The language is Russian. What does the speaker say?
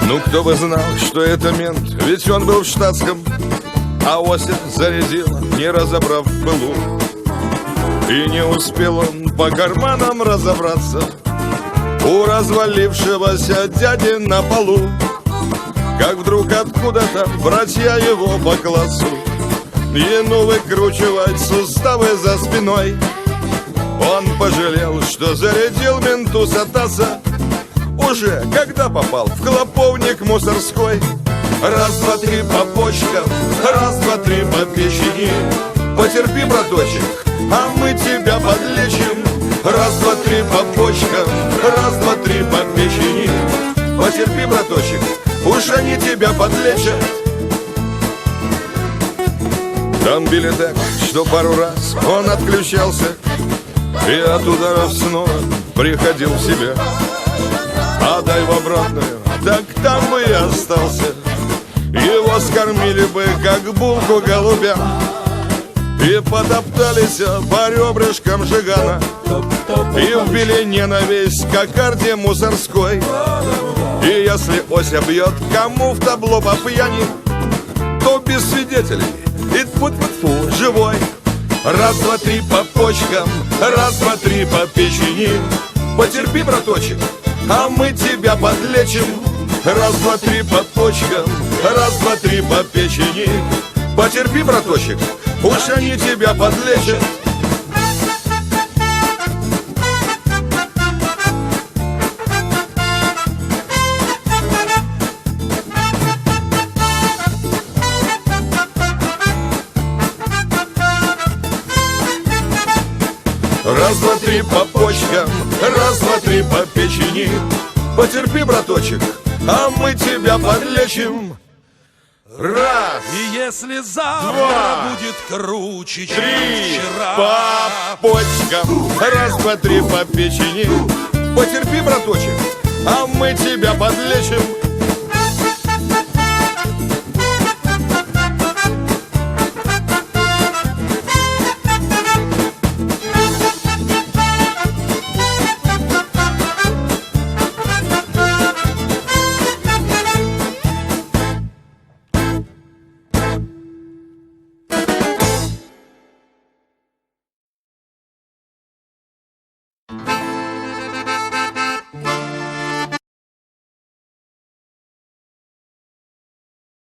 Ну, кто бы знал, что это мент, ведь он был в штатском, а осень зарядила, не разобрав пылу. И не успел он по карманам разобраться у развалившегося дяди на полу, как вдруг откуда-то братья его по классу ему выкручивать суставы за спиной. Он пожалел, что зарядил менту сатаса уже когда попал в клоповник мусорской. Раз, два, три по почкам, раз, два, три по печени. Потерпи, браточек, а мы тебя подлечим. Раз, два, три по почкам, раз, два, три по печени. Потерпи, браточек, уж они тебя подлечат. Там били так, что пару раз он отключался и от ударов снова приходил в себя. А дай в обратную, так там бы и остался. Его скормили бы, как булку голубям, и потоптались по ребрышкам жигана, и вбили ненависть к кокарде мусорской. И если Ося бьет кому в табло по пьяни, то без свидетелей и тьфу-тьфу-тьфу живой. Раз, два, три по почкам, раз, два, три по печени. Потерпи, браточек, а мы тебя подлечим. Раз, два, три по почкам, раз, два, три по печени. Потерпи, браточек, уж они тебя подлечат. Раз, два, три по почкам, раз, два, три по печени. Потерпи, браточек, а мы тебя подлечим. Раз, и если завтра два, будет круче, чем три вчера, по почкам, раз, два, три по печени. Потерпи, браточек, а мы тебя подлечим.